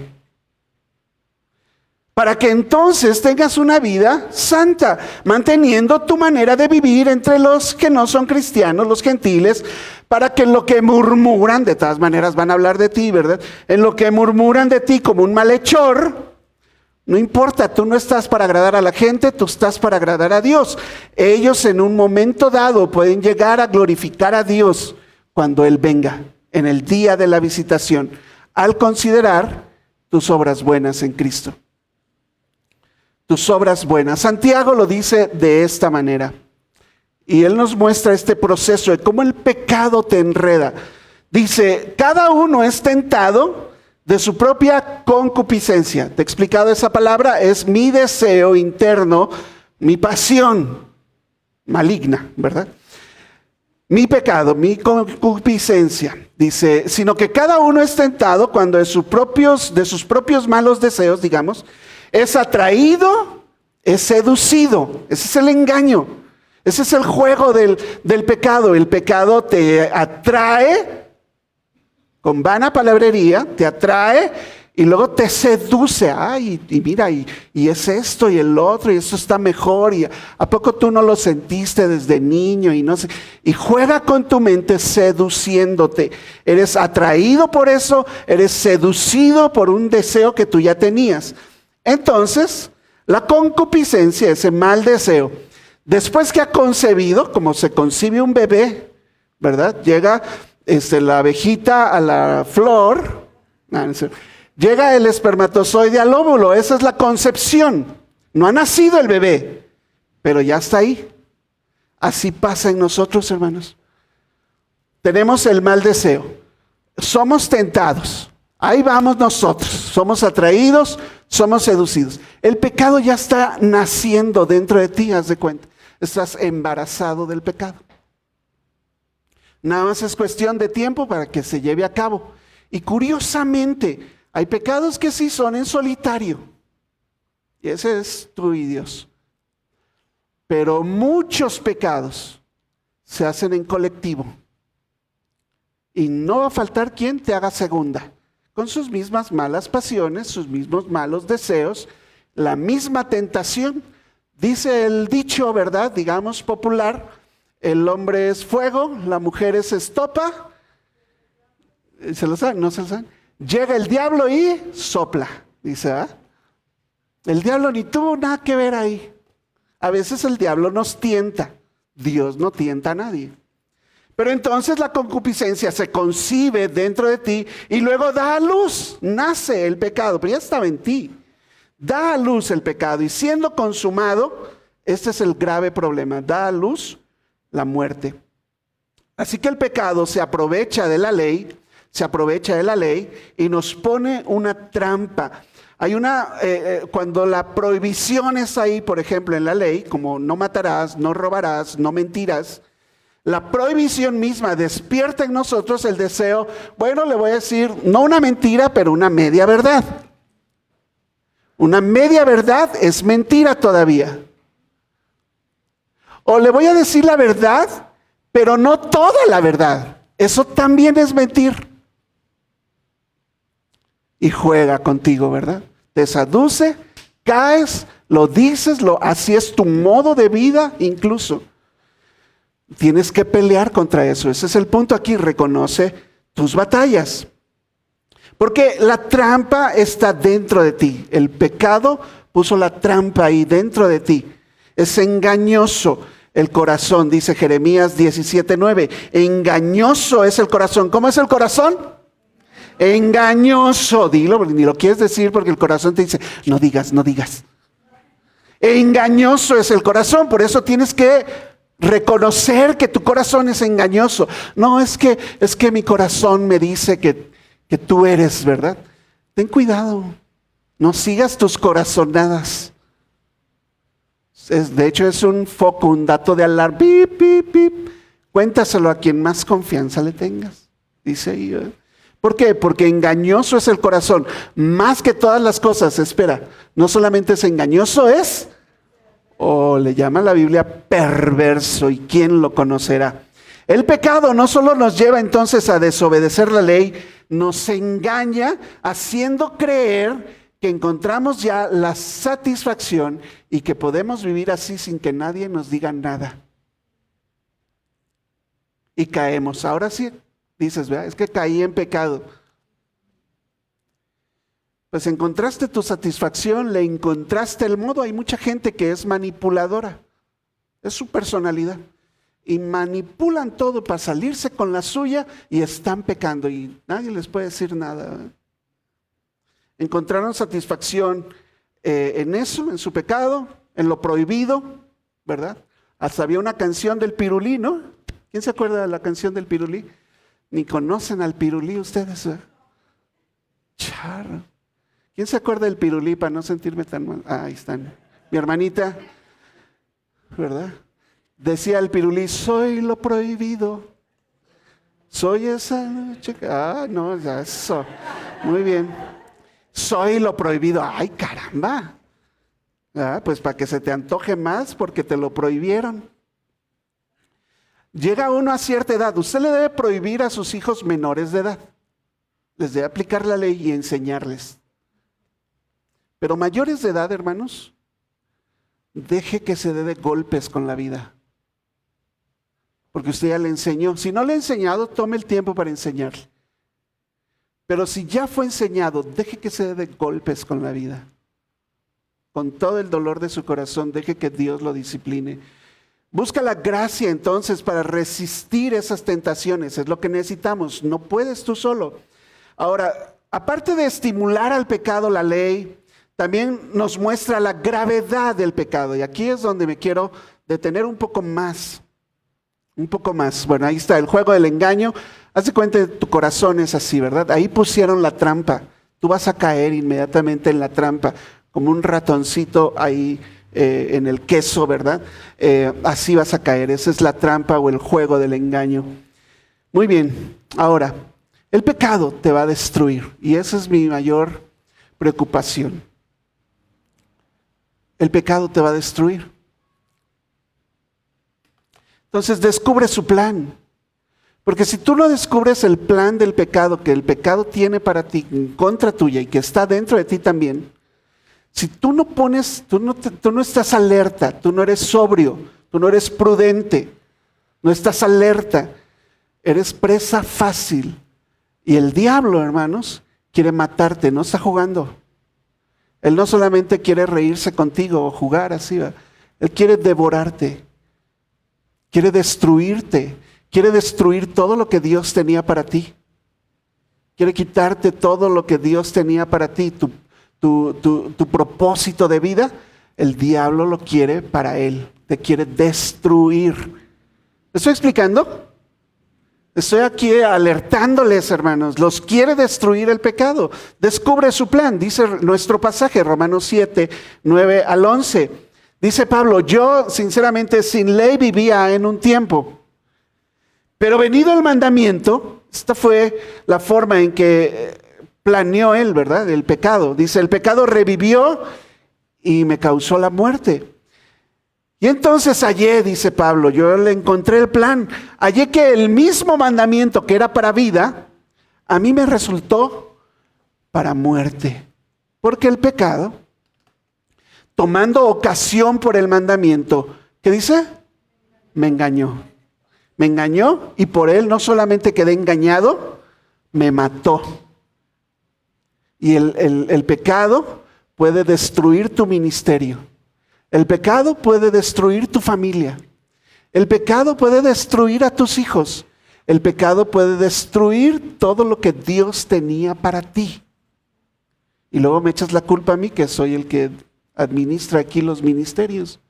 para que entonces tengas una vida santa, manteniendo tu manera de vivir entre los que no son cristianos, los gentiles, para que en lo que murmuran, de todas maneras van a hablar de ti, ¿verdad? En lo que murmuran de ti como un malhechor, no importa, tú no estás para agradar a la gente, tú estás para agradar a Dios. Ellos en un momento dado pueden llegar a glorificar a Dios cuando Él venga, en el día de la visitación, al considerar tus obras buenas en Cristo. Tus obras buenas. Santiago lo dice de esta manera. Y él nos muestra este proceso de cómo el pecado te enreda. Dice, cada uno es tentado de su propia concupiscencia. Te he explicado esa palabra, es mi deseo interno, mi pasión maligna, ¿verdad? Mi pecado, mi concupiscencia. Dice, sino que cada uno es tentado cuando de sus propios malos deseos, digamos, es atraído, es seducido. Ese es el engaño. Ese es el juego del pecado. El pecado te atrae con vana palabrería, te atrae y luego te seduce. Ay, y mira, y es esto y el otro, y eso está mejor. Y ¿a poco tú no lo sentiste desde niño? Y no sé. Y juega con tu mente seduciéndote. Eres atraído por eso, eres seducido por un deseo que tú ya tenías. Entonces, la concupiscencia, ese mal deseo, después que ha concebido, como se concibe un bebé, ¿verdad? Llega la abejita a la flor, llega el espermatozoide al óvulo, esa es la concepción. No ha nacido el bebé, pero ya está ahí. Así pasa en nosotros, hermanos. Tenemos el mal deseo, somos tentados. Ahí vamos nosotros, somos atraídos, somos seducidos. El pecado ya está naciendo dentro de ti, haz de cuenta. Estás embarazado del pecado. Nada más es cuestión de tiempo para que se lleve a cabo. Y curiosamente, hay pecados que sí son en solitario. Y ese es tú y Dios. Pero muchos pecados se hacen en colectivo. Y no va a faltar quien te haga segunda. Con sus mismas malas pasiones, sus mismos malos deseos, la misma tentación. Dice el dicho, ¿verdad? Digamos popular, el hombre es fuego, la mujer es estopa. ¿Se lo saben? ¿No se lo saben? Llega el diablo y sopla, dice, ¿ah? El diablo ni tuvo nada que ver ahí. A veces el diablo nos tienta. Dios no tienta a nadie. Pero entonces la concupiscencia se concibe dentro de ti y luego da a luz. Nace el pecado, pero ya estaba en ti. Da a luz el pecado y siendo consumado, este es el grave problema, da a luz la muerte. Así que el pecado se aprovecha de la ley y nos pone una trampa. Hay cuando la prohibición es ahí, por ejemplo, en la ley, como no matarás, no robarás, no mentirás, la prohibición misma despierta en nosotros el deseo, bueno, le voy a decir, no una mentira, pero una media verdad. Una media verdad es mentira todavía. O le voy a decir la verdad, pero no toda la verdad. Eso también es mentir. Y juega contigo, ¿verdad? Te seduce, caes, lo dices, así es tu modo de vida incluso. Tienes que pelear contra eso. Ese es el punto aquí. Reconoce tus batallas. Porque la trampa está dentro de ti. El pecado puso la trampa ahí dentro de ti. Es engañoso el corazón, dice Jeremías 17:9. Engañoso es el corazón. ¿Cómo es el corazón? Engañoso. Dilo, ni lo quieres decir porque el corazón te dice, no digas, no digas. Engañoso es el corazón. Por eso tienes que reconocer que tu corazón es engañoso. No, es que mi corazón me dice que tú eres, ¿verdad? Ten cuidado. No sigas tus corazonadas. De hecho, es un foco, un dato de alarma. Pip, pip, pip. Cuéntaselo a quien más confianza le tengas. Dice ahí. ¿Por qué? Porque engañoso es el corazón. Más que todas las cosas, espera. No solamente es engañoso, le llama la Biblia perverso. ¿Y quién lo conocerá? El pecado no solo nos lleva entonces a desobedecer la ley, nos engaña haciendo creer que encontramos ya la satisfacción y que podemos vivir así sin que nadie nos diga nada. Y caemos. Ahora sí, dices, ¿verdad? Es que caí en pecado. Pues encontraste tu satisfacción, le encontraste el modo. Hay mucha gente que es manipuladora. Es su personalidad. Y manipulan todo para salirse con la suya y están pecando. Y nadie les puede decir nada, ¿verdad? Encontraron satisfacción en eso, en su pecado, en lo prohibido, ¿verdad? Hasta había una canción del Pirulí, ¿no? ¿Quién se acuerda de la canción del Pirulí? Ni conocen al Pirulí ustedes, ¿verdad? Charro. ¿Quién se acuerda del Pirulí para no sentirme tan mal? Ahí están. Mi hermanita, ¿verdad? Decía el Pirulí, soy lo prohibido. Soy esa chica. No, ya eso. Muy bien. Soy lo prohibido. ¡Ay, caramba! Pues para que se te antoje más porque te lo prohibieron. Llega uno a cierta edad. Usted le debe prohibir a sus hijos menores de edad. Les debe aplicar la ley y enseñarles. Pero mayores de edad, hermanos, deje que se dé de golpes con la vida. Porque usted ya le enseñó. Si no le ha enseñado, tome el tiempo para enseñarle. Pero si ya fue enseñado, deje que se dé de golpes con la vida. Con todo el dolor de su corazón, deje que Dios lo discipline. Busca la gracia entonces para resistir esas tentaciones. Es lo que necesitamos. No puedes tú solo. Ahora, aparte de estimular al pecado la ley, también nos muestra la gravedad del pecado. Y aquí es donde me quiero detener un poco más. Un poco más. Bueno, ahí está el juego del engaño. Haz de cuenta, tu corazón es así, ¿verdad? Ahí pusieron la trampa. Tú vas a caer inmediatamente en la trampa, como un ratoncito ahí en el queso, ¿verdad? Así vas a caer. Esa es la trampa o el juego del engaño. Muy bien. Ahora, el pecado te va a destruir. Y esa es mi mayor preocupación. El pecado te va a destruir. Entonces descubre su plan. Porque si tú no descubres el plan del pecado que el pecado tiene para ti, en contra tuya y que está dentro de ti también, si tú no pones, tú no estás alerta, tú no eres sobrio, tú no eres prudente, no estás alerta, eres presa fácil. Y el diablo, hermanos, quiere matarte, no está jugando. Él no solamente quiere reírse contigo o jugar así, ¿va? Él quiere devorarte, quiere destruirte, quiere destruir todo lo que Dios tenía para ti. Quiere quitarte todo lo que Dios tenía para ti, tu propósito de vida. El diablo lo quiere para él, te quiere destruir. ¿Me estoy explicando? Estoy aquí alertándoles, hermanos. Los quiere destruir el pecado. Descubre su plan. Dice nuestro pasaje, Romanos 7, 9 al 11. Dice Pablo, yo sinceramente sin ley vivía en un tiempo. Pero venido el mandamiento, esta fue la forma en que planeó él, ¿verdad? El pecado. Dice, el pecado revivió y me causó la muerte. Y entonces hallé, dice Pablo, yo le encontré el plan. Hallé que el mismo mandamiento que era para vida, a mí me resultó para muerte. Porque el pecado, tomando ocasión por el mandamiento, ¿qué dice? Me engañó. Me engañó y por él no solamente quedé engañado, me mató. Y el pecado puede destruir tu ministerio. El pecado puede destruir tu familia. El pecado puede destruir a tus hijos. El pecado puede destruir todo lo que Dios tenía para ti. Y luego me echas la culpa a mí, que soy el que administra aquí los ministerios.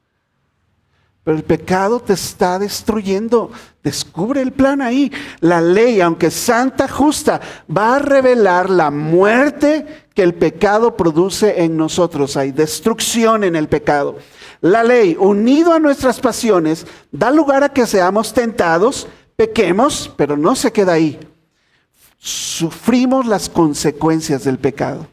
Pero el pecado te está destruyendo. Descubre el plan ahí. La ley, aunque santa, justa, va a revelar la muerte que el pecado produce en nosotros. Hay destrucción en el pecado. La ley, unido a nuestras pasiones, da lugar a que seamos tentados, pequemos, pero no se queda ahí. Sufrimos las consecuencias del pecado.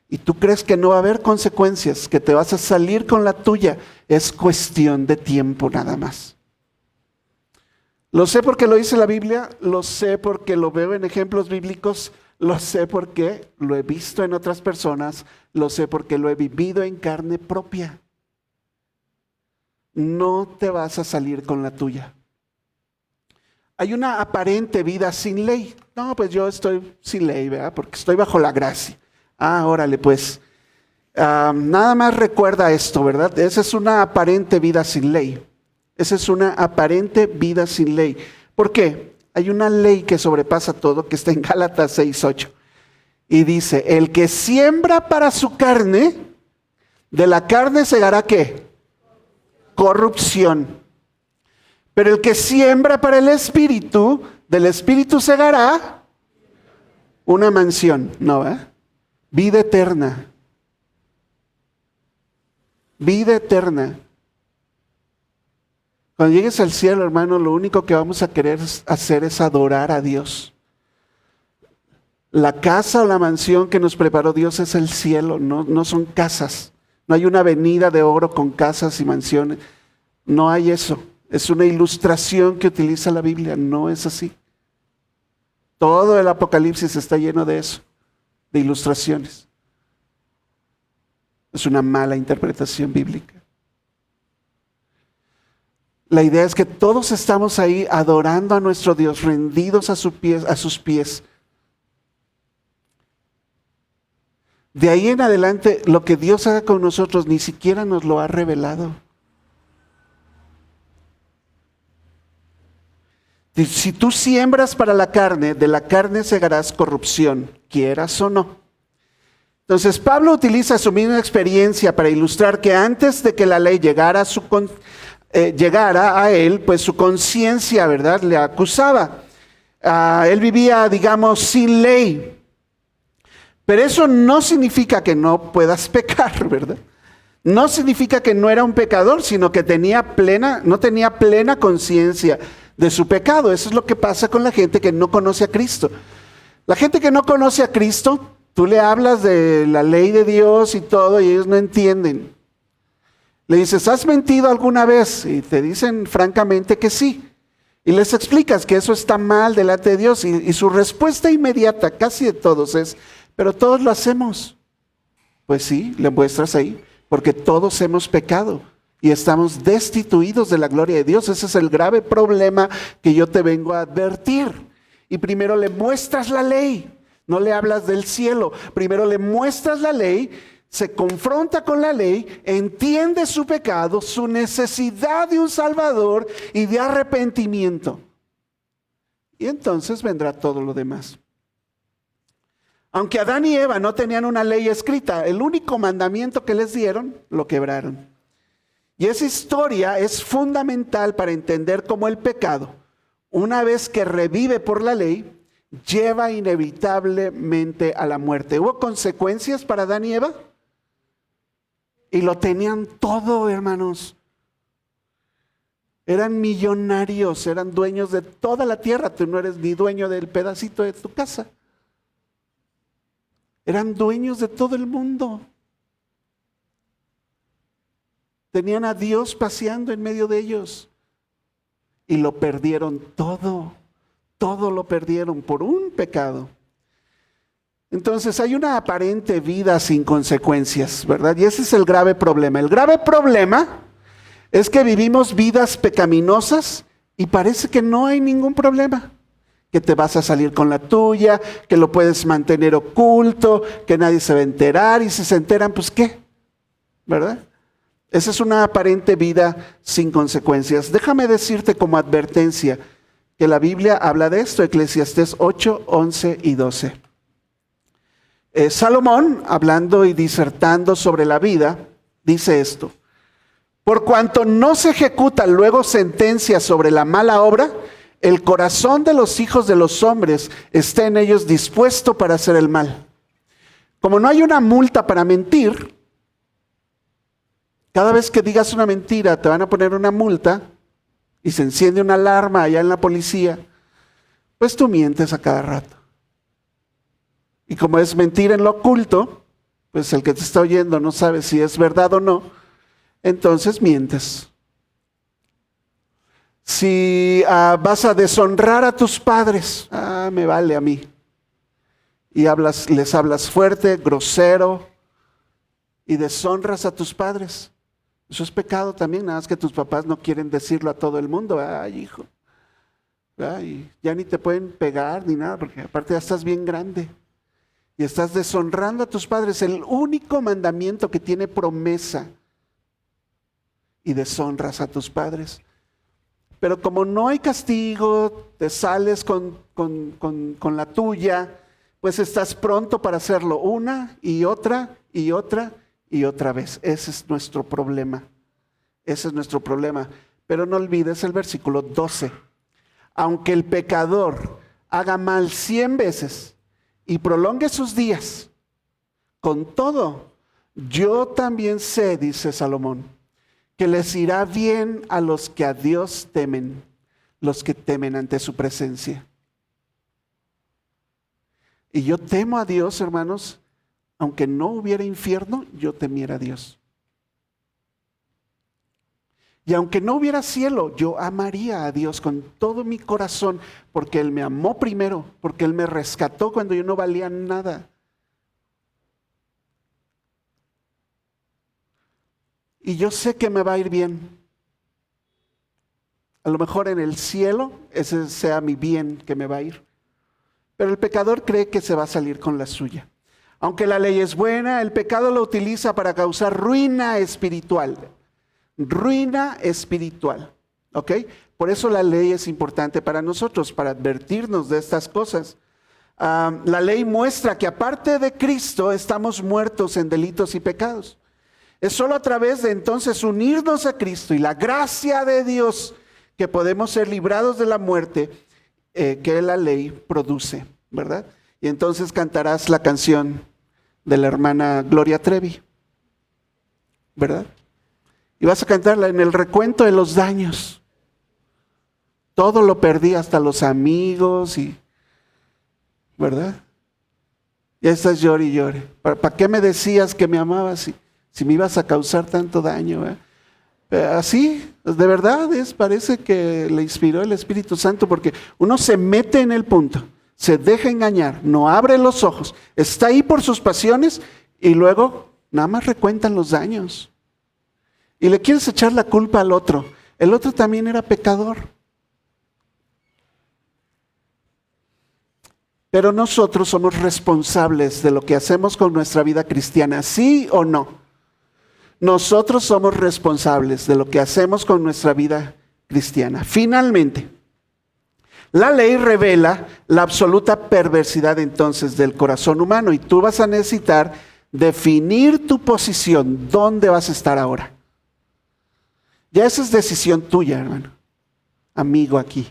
Y tú crees que no va a haber consecuencias, que te vas a salir con la tuya. Es cuestión de tiempo nada más. Lo sé porque lo dice la Biblia, lo sé porque lo veo en ejemplos bíblicos, lo sé porque lo he visto en otras personas, lo sé porque lo he vivido en carne propia. No te vas a salir con la tuya. Hay una aparente vida sin ley. No, pues yo estoy sin ley, ¿verdad? Porque estoy bajo la gracia. Órale, pues. Nada más recuerda esto, ¿verdad? Esa es una aparente vida sin ley. Esa es una aparente vida sin ley. ¿Por qué? Hay una ley que sobrepasa todo, que está en Gálatas 6:8. Y dice, el que siembra para su carne, de la carne segará ¿qué? Corrupción. Pero el que siembra para el Espíritu, del Espíritu segará una mansión. ¿No, vida eterna. Vida eterna. Cuando llegues al cielo, hermano, lo único que vamos a querer hacer es adorar a Dios. La casa o la mansión que nos preparó Dios es el cielo, no son casas. No hay una avenida de oro con casas y mansiones. No hay eso. Es una ilustración que utiliza la Biblia. No es así. Todo el Apocalipsis está lleno de eso, de ilustraciones. Es una mala interpretación bíblica. La idea es que todos estamos ahí adorando a nuestro Dios, rendidos a sus pies. De ahí en adelante, lo que Dios haga con nosotros ni siquiera nos lo ha revelado. Si tú siembras para la carne, de la carne segarás corrupción, quieras o no. Entonces Pablo utiliza su misma experiencia para ilustrar que antes de que la ley llegara a él, pues su conciencia, ¿verdad?, le acusaba. Él vivía, digamos, sin ley. Pero eso no significa que no puedas pecar, ¿verdad? No significa que no era un pecador, sino que no tenía plena conciencia de su pecado. Eso es lo que pasa con la gente que no conoce a Cristo. La gente que no conoce a Cristo, tú le hablas de la ley de Dios y todo y ellos no entienden. Le dices, ¿has mentido alguna vez? Y te dicen francamente que sí. Y les explicas que eso está mal delante de Dios y su respuesta inmediata, casi de todos, es, pero todos lo hacemos. Pues sí, le muestras ahí, porque todos hemos pecado y estamos destituidos de la gloria de Dios. Ese es el grave problema que yo te vengo a advertir. Y primero le muestras la ley, no le hablas del cielo. Primero le muestras la ley. se confronta con la ley, entiende su pecado, su necesidad de un Salvador y de arrepentimiento. Y entonces vendrá todo lo demás. Aunque Adán y Eva no tenían una ley escrita, el único mandamiento que les dieron, lo quebraron. Y esa historia es fundamental para entender cómo el pecado, una vez que revive por la ley, lleva inevitablemente a la muerte. ¿Hubo consecuencias para Adán y Eva? Y lo tenían todo, hermanos. Eran millonarios, eran dueños de toda la tierra. Tú no eres ni dueño del pedacito de tu casa. Eran dueños de todo el mundo. Tenían a Dios paseando en medio de ellos. Y lo perdieron todo. Todo lo perdieron por un pecado. Entonces hay una aparente vida sin consecuencias, ¿verdad? Y ese es el grave problema. El grave problema es que vivimos vidas pecaminosas y parece que no hay ningún problema. Que te vas a salir con la tuya, que lo puedes mantener oculto, que nadie se va a enterar, y si se enteran, pues ¿qué? ¿Verdad? Esa es una aparente vida sin consecuencias. Déjame decirte como advertencia que la Biblia habla de esto, Eclesiastés 8, 11 y 12. Salomón, hablando y disertando sobre la vida, dice esto: por cuanto no se ejecuta luego sentencia sobre la mala obra, el corazón de los hijos de los hombres está en ellos dispuesto para hacer el mal. Como no hay una multa para mentir, cada vez que digas una mentira te van a poner una multa y se enciende una alarma allá en la policía, pues tú mientes a cada rato. Y como es mentira en lo oculto, pues el que te está oyendo no sabe si es verdad o no, entonces mientes. Si vas a deshonrar a tus padres, me vale a mí. Y les hablas fuerte, grosero, y deshonras a tus padres. Eso es pecado también, nada más que tus papás no quieren decirlo a todo el mundo. Ay, hijo. Ay, ya ni te pueden pegar ni nada, porque aparte ya estás bien grande. Y estás deshonrando a tus padres, el único mandamiento que tiene promesa. Y deshonras a tus padres. Pero como no hay castigo, te sales con la tuya, pues estás pronto para hacerlo una y otra y otra y otra vez. Ese es nuestro problema. Ese es nuestro problema. Pero no olvides el versículo 12. Aunque el pecador haga mal 100 veces y prolongue sus días, con todo, yo también sé, dice Salomón, que les irá bien a los que a Dios temen, los que temen ante su presencia. Y yo temo a Dios, hermanos, aunque no hubiera infierno, yo temiera a Dios. Y aunque no hubiera cielo, yo amaría a Dios con todo mi corazón, porque Él me amó primero, porque Él me rescató cuando yo no valía nada. Y yo sé que me va a ir bien. A lo mejor en el cielo ese sea mi bien que me va a ir. Pero el pecador cree que se va a salir con la suya. Aunque la ley es buena, el pecado lo utiliza para causar ruina espiritual. Ruina espiritual. ¿Ok? Por eso la ley es importante para nosotros, para advertirnos de estas cosas. La ley muestra que aparte de Cristo estamos muertos en delitos y pecados. Es solo a través de entonces unirnos a Cristo y la gracia de Dios que podemos ser librados de la muerte que la ley produce, ¿verdad? Y entonces cantarás la canción de la hermana Gloria Trevi, ¿verdad? Y vas a cantarla en el recuento de los daños. Todo lo perdí, hasta los amigos, ¿verdad? Ya estás llore y llore. ¿Para qué me decías que me amabas si me ibas a causar tanto daño? Así, de verdad, parece que le inspiró el Espíritu Santo, porque uno se mete en el punto, se deja engañar, no abre los ojos, está ahí por sus pasiones y luego nada más recuentan los daños. Y le quieres echar la culpa al otro. El otro también era pecador. Pero nosotros somos responsables de lo que hacemos con nuestra vida cristiana, ¿sí o no? Nosotros somos responsables de lo que hacemos con nuestra vida cristiana. Finalmente, la ley revela la absoluta perversidad entonces del corazón humano y tú vas a necesitar definir tu posición, dónde vas a estar ahora. Ya esa es decisión tuya, hermano, amigo aquí.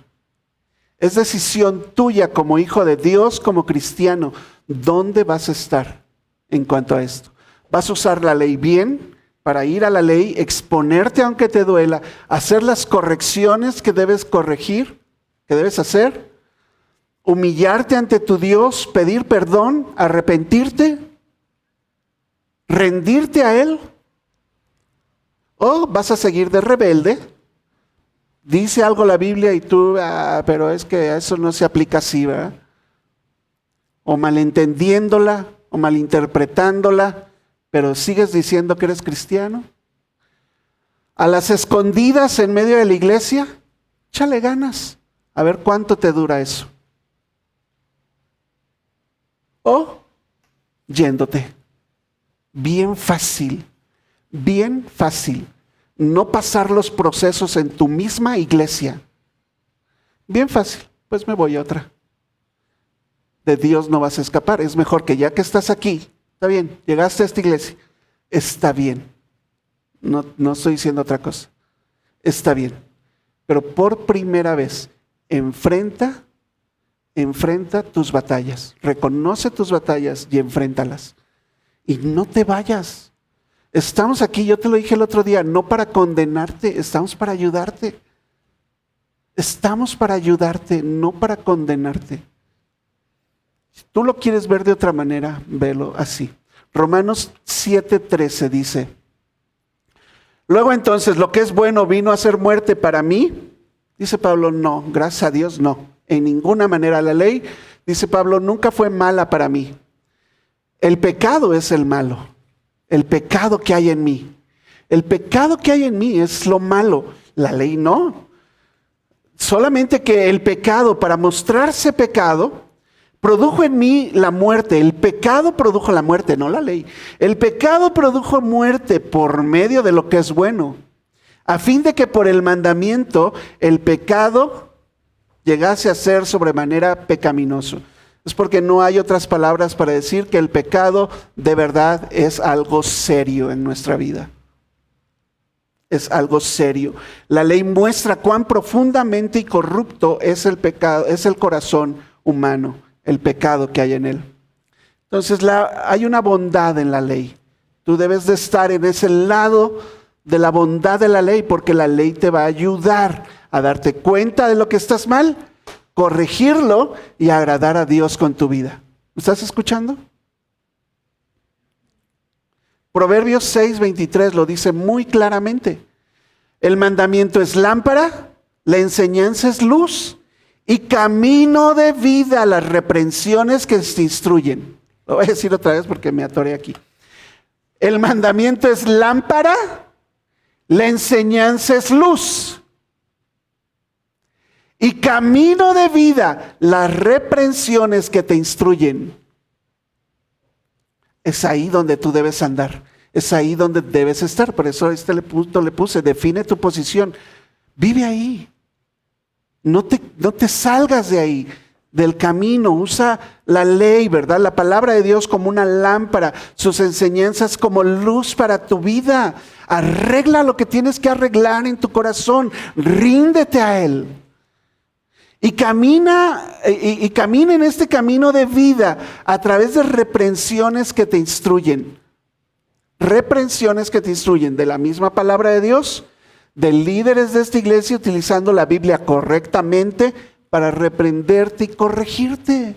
Es decisión tuya como hijo de Dios, como cristiano, dónde vas a estar en cuanto a esto. ¿Vas a usar la ley bien para ir a la ley, exponerte aunque te duela, hacer las correcciones que debes corregir, que debes hacer, humillarte ante tu Dios, pedir perdón, arrepentirte, rendirte a Él? ¿O vas a seguir de rebelde? Dice algo la Biblia y tú, pero es que eso no se aplica así, ¿verdad? O malentendiéndola, o malinterpretándola, pero sigues diciendo que eres cristiano. A las escondidas en medio de la iglesia, échale ganas, a ver cuánto te dura eso. O yéndote, bien fácil, no pasar los procesos en tu misma iglesia. Bien fácil, pues me voy a otra. De Dios no vas a escapar, es mejor que ya que estás aquí, está bien, llegaste a esta iglesia, está bien. No estoy diciendo otra cosa, está bien. Pero por primera vez, enfrenta tus batallas, reconoce tus batallas y enfréntalas. Y no te vayas. Estamos aquí, yo te lo dije el otro día, no para condenarte, estamos para ayudarte. Estamos para ayudarte, no para condenarte. Si tú lo quieres ver de otra manera, velo así. Romanos 7:13 dice, luego entonces, ¿lo que es bueno vino a ser muerte para mí? Dice Pablo, no, gracias a Dios no. En ninguna manera la ley, dice Pablo, nunca fue mala para mí. El pecado es el malo. El pecado que hay en mí. El pecado que hay en mí es lo malo. La ley no. Solamente que el pecado, para mostrarse pecado, produjo en mí la muerte. El pecado produjo la muerte, no la ley. El pecado produjo muerte por medio de lo que es bueno, a fin de que por el mandamiento el pecado llegase a ser sobremanera pecaminoso. Es porque no hay otras palabras para decir que el pecado de verdad es algo serio en nuestra vida. Es algo serio. La ley muestra cuán profundamente y corrupto es el pecado, es el corazón humano, el pecado que hay en él. Entonces hay una bondad en la ley. Tú debes de estar en ese lado de la bondad de la ley, porque la ley te va a ayudar a darte cuenta de lo que estás mal, corregirlo y agradar a Dios con tu vida. ¿Me estás escuchando? Proverbios 6:23 lo dice muy claramente. El mandamiento es lámpara, la enseñanza es luz y camino de vida, las reprensiones que te instruyen. Lo voy a decir otra vez porque me atoré aquí. El mandamiento es lámpara, la enseñanza es luz. Y camino de vida, las reprensiones que te instruyen. Es ahí donde tú debes andar. Es ahí donde debes estar. Por eso punto le puse, define tu posición. Vive ahí. No te salgas de ahí, del camino. Usa la ley, ¿verdad? La palabra de Dios como una lámpara. Sus enseñanzas como luz para tu vida. Arregla lo que tienes que arreglar en tu corazón. Ríndete a Él. Y camina en este camino de vida a través de reprensiones que te instruyen. Reprensiones que te instruyen de la misma palabra de Dios, de líderes de esta iglesia utilizando la Biblia correctamente para reprenderte y corregirte.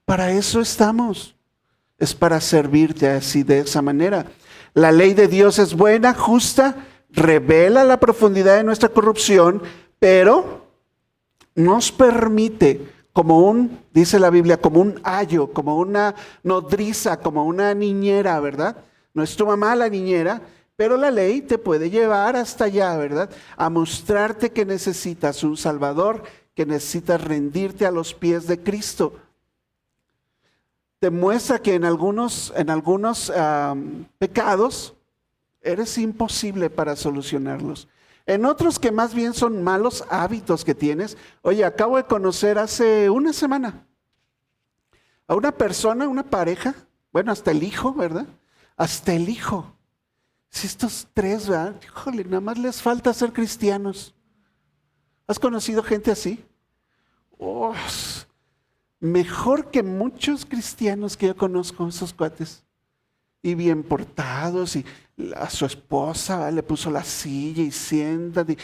Para eso estamos. Es para servirte así de esa manera. La ley de Dios es buena, justa, revela la profundidad de nuestra corrupción, pero nos permite, dice la Biblia, como un ayo, como una nodriza, como una niñera, ¿verdad? No es tu mamá la niñera, pero la ley te puede llevar hasta allá, ¿verdad? A mostrarte que necesitas un Salvador que necesitas rendirte a los pies de Cristo. Te muestra que en algunos pecados eres imposible para solucionarlos. En otros que más bien son malos hábitos que tienes. Oye, acabo de conocer hace una semana a una persona, una pareja, bueno, hasta el hijo, ¿verdad? Hasta el hijo. Si estos tres, ¿verdad? Híjole, nada más les falta ser cristianos. ¿Has conocido gente así? Oh, mejor que muchos cristianos que yo conozco, esos cuates. Y bien portados, y a su esposa, ¿verdad?, le puso la silla y siéntate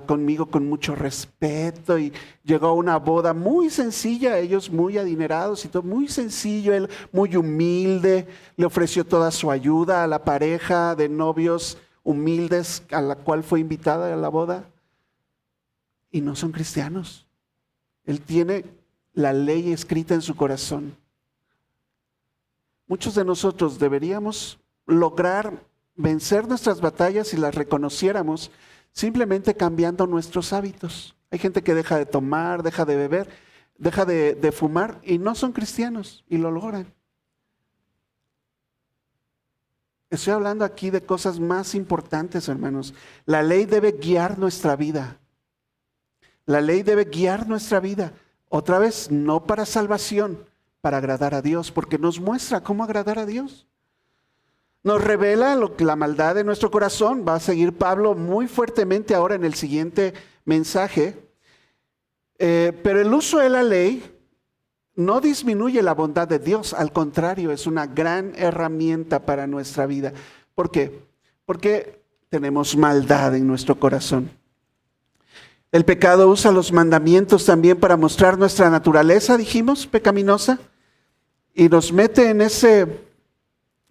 conmigo con mucho respeto. Y llegó a una boda muy sencilla, ellos muy adinerados y todo, muy sencillo, él muy humilde, le ofreció toda su ayuda a la pareja de novios humildes a la cual fue invitada a la boda. Y no son cristianos. Él tiene la ley escrita en su corazón. Muchos de nosotros deberíamos lograr vencer nuestras batallas si las reconociéramos simplemente cambiando nuestros hábitos. Hay gente que deja de tomar, deja de beber, deja de fumar y no son cristianos y lo logran. Estoy hablando aquí de cosas más importantes, hermanos. La ley debe guiar nuestra vida. La ley debe guiar nuestra vida. Otra vez, no para salvación, para agradar a Dios, porque nos muestra cómo agradar a Dios. Nos revela la maldad de nuestro corazón. Va a seguir Pablo muy fuertemente ahora en el siguiente mensaje. Pero el uso de la ley no disminuye la bondad de Dios. Al contrario, es una gran herramienta para nuestra vida. ¿Por qué? Porque tenemos maldad en nuestro corazón. El pecado usa los mandamientos también para mostrar nuestra naturaleza, dijimos, pecaminosa, y nos mete en ese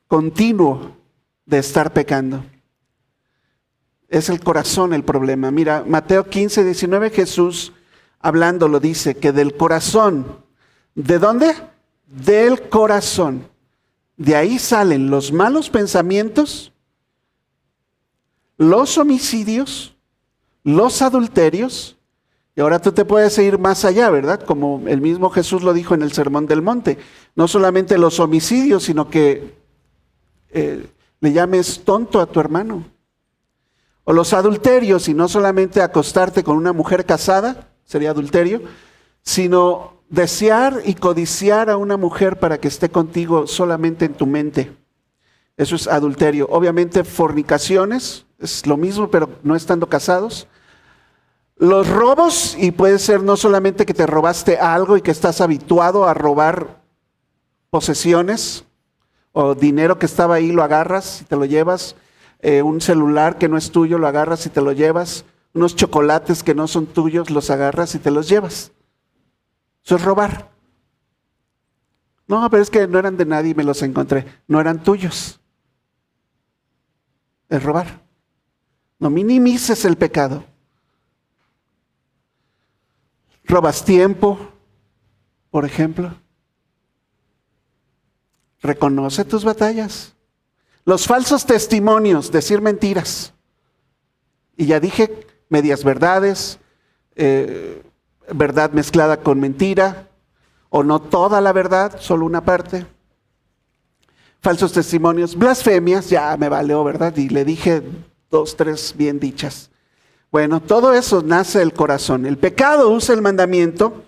continuo de estar pecando. Es el corazón el problema. Mira, Mateo 15, 19, Jesús hablando lo dice, que del corazón, ¿de dónde? Del corazón. De ahí salen los malos pensamientos, los homicidios, los adulterios, y ahora tú te puedes ir más allá, ¿verdad? Como el mismo Jesús lo dijo en el Sermón del Monte. No solamente los homicidios, sino que le llames tonto a tu hermano. O los adulterios, y no solamente acostarte con una mujer casada, sería adulterio, sino desear y codiciar a una mujer para que esté contigo solamente en tu mente. Eso es adulterio. Obviamente fornicaciones, es lo mismo, pero no estando casados. Los robos, y puede ser no solamente que te robaste algo y que estás habituado a robar posesiones o dinero que estaba ahí, lo agarras y te lo llevas. Un celular que no es tuyo, lo agarras y te lo llevas. Unos chocolates que no son tuyos, los agarras y te los llevas. Eso es robar. No, pero es que no eran de nadie y me los encontré. No eran tuyos. Es robar. No minimices el pecado. Robas tiempo, por ejemplo. Reconoce tus batallas. Los falsos testimonios, decir mentiras. Y ya dije, medias verdades, verdad mezclada con mentira, o no toda la verdad, solo una parte. Falsos testimonios, blasfemias, ya me valió, ¿verdad? Y le dije 2, 3 bien dichas. Bueno, todo eso nace del corazón. El pecado usa el mandamiento,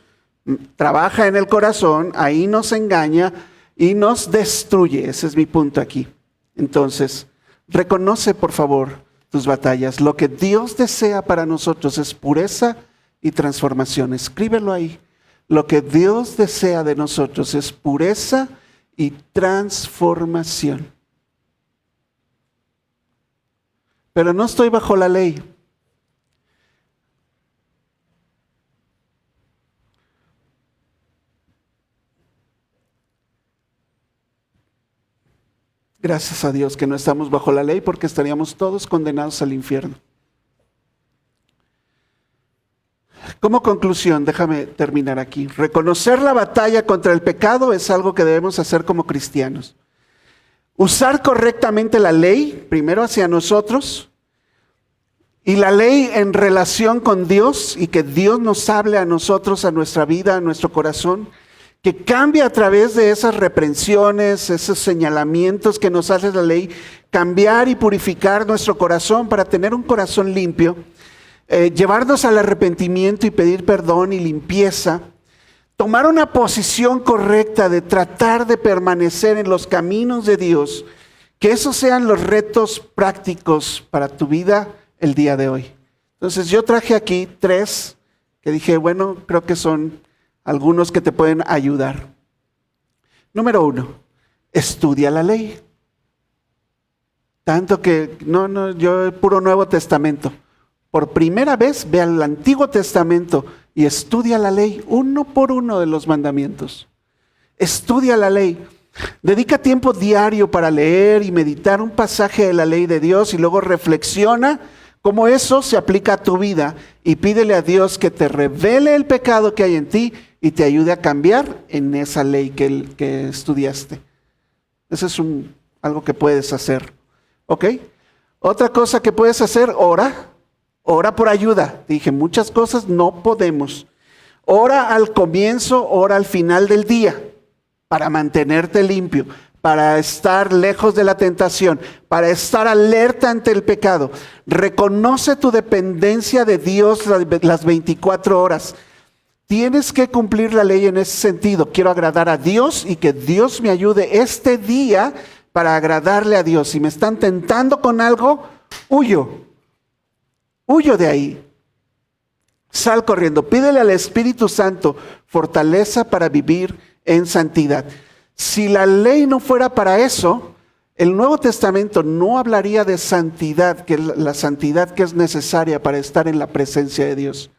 trabaja en el corazón, ahí nos engaña y nos destruye. Ese es mi punto aquí. Entonces, reconoce por favor tus batallas. Lo que Dios desea para nosotros es pureza y transformación. Escríbelo ahí. Lo que Dios desea de nosotros es pureza y transformación. Pero no estoy bajo la ley. Gracias a Dios que no estamos bajo la ley, porque estaríamos todos condenados al infierno. Como conclusión, déjame terminar aquí. Reconocer la batalla contra el pecado es algo que debemos hacer como cristianos. Usar correctamente la ley, primero hacia nosotros, Y la ley en relación con Dios y que Dios nos hable a nosotros, a nuestra vida, a nuestro corazón, que cambie a través de esas reprensiones, esos señalamientos que nos hace la ley, cambiar y purificar nuestro corazón para tener un corazón limpio, llevarnos al arrepentimiento y pedir perdón y limpieza, tomar una posición correcta de tratar de permanecer en los caminos de Dios, que esos sean los retos prácticos para tu vida el día de hoy. Entonces yo traje aquí 3 que dije, bueno, creo que son algunos que te pueden ayudar. Número 1, estudia la ley. Tanto que, yo puro Nuevo Testamento. Por primera vez ve al Antiguo Testamento y estudia la ley, uno por uno de los mandamientos. Estudia la ley. Dedica tiempo diario para leer y meditar un pasaje de la ley de Dios y luego reflexiona cómo eso se aplica a tu vida y pídele a Dios que te revele el pecado que hay en ti y te ayude a cambiar en esa ley que estudiaste. Eso es algo que puedes hacer. ¿Ok? Otra cosa que puedes hacer, ora. Ora por ayuda. Te dije, muchas cosas no podemos. Ora al comienzo, ora al final del día para mantenerte limpio, para estar lejos de la tentación, para estar alerta ante el pecado. Reconoce tu dependencia de Dios las 24 horas. Tienes que cumplir la ley en ese sentido. Quiero agradar a Dios y que Dios me ayude este día para agradarle a Dios. Si me están tentando con algo, huyo de ahí. Sal corriendo. Pídele al Espíritu Santo fortaleza para vivir en santidad. Si la ley no fuera para eso, el Nuevo Testamento no hablaría de santidad, que es la santidad que es necesaria para estar en la presencia de Dios.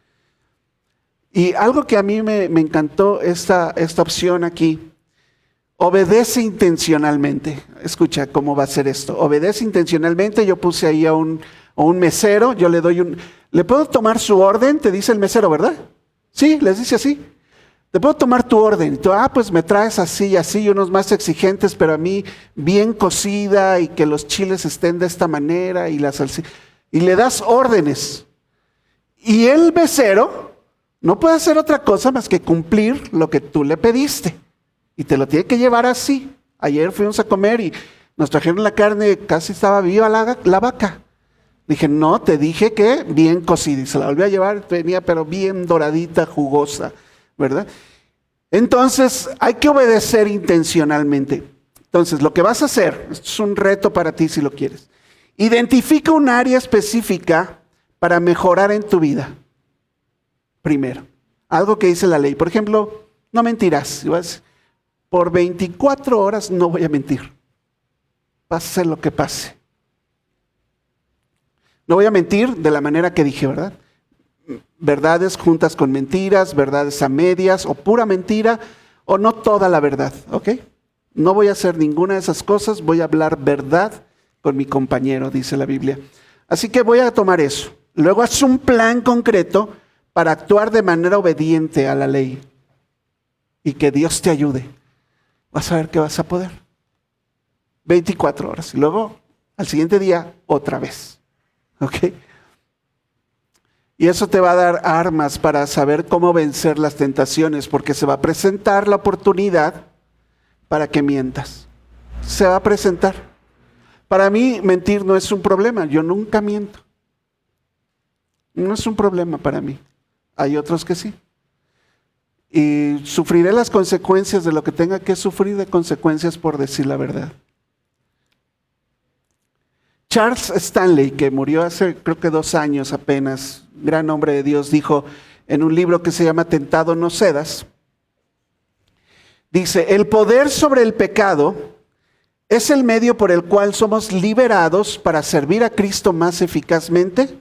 Y algo que a mí me encantó esta opción aquí, obedece intencionalmente. Escucha cómo va a ser esto. Obedece intencionalmente. Yo puse ahí a un mesero, yo le doy ¿le puedo tomar su orden? Te dice el mesero, ¿verdad? Sí, les dice así. ¿Te puedo tomar tu orden? Y tú, pues me traes así y así, unos más exigentes, pero a mí bien cocida y que los chiles estén de esta manera y la salsa. Y le das órdenes. Y el mesero no puede hacer otra cosa más que cumplir lo que tú le pediste. Y te lo tiene que llevar así. Ayer fuimos a comer y nos trajeron la carne, casi estaba viva la vaca. Dije, no, te dije que bien cocida. Y se la volví a llevar, venía pero bien doradita, jugosa, ¿verdad? Entonces, hay que obedecer intencionalmente. Entonces, lo que vas a hacer, esto es un reto para ti si lo quieres. Identifica un área específica para mejorar en tu vida. Primero, algo que dice la ley. Por ejemplo, no mentirás. Por 24 horas no voy a mentir. Pase lo que pase. No voy a mentir de la manera que dije, ¿verdad? Verdades juntas con mentiras, verdades a medias, o pura mentira, o no toda la verdad, ¿ok? No voy a hacer ninguna de esas cosas, voy a hablar verdad con mi compañero, dice la Biblia. Así que voy a tomar eso. Luego haz un plan concreto para actuar de manera obediente a la ley. Y que Dios te ayude. Vas a ver que vas a poder. 24 horas. Y luego, al siguiente día, otra vez. ¿Ok? Y eso te va a dar armas para saber cómo vencer las tentaciones, porque se va a presentar la oportunidad para que mientas. Se va a presentar. Para mí, mentir no es un problema. Yo nunca miento. No es un problema para mí. Hay otros que sí. Y sufriré las consecuencias de lo que tenga que sufrir de consecuencias por decir la verdad. Charles Stanley, que murió hace creo que 2 años apenas, gran hombre de Dios, dijo en un libro que se llama Tentado no cedas, dice, el poder sobre el pecado es el medio por el cual somos liberados para servir a Cristo más eficazmente,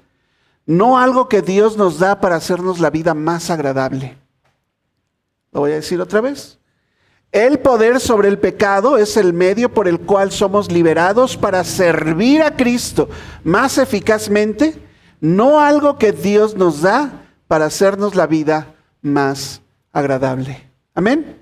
no algo que Dios nos da para hacernos la vida más agradable. Lo voy a decir otra vez. El poder sobre el pecado es el medio por el cual somos liberados para servir a Cristo más eficazmente, no algo que Dios nos da para hacernos la vida más agradable. Amén.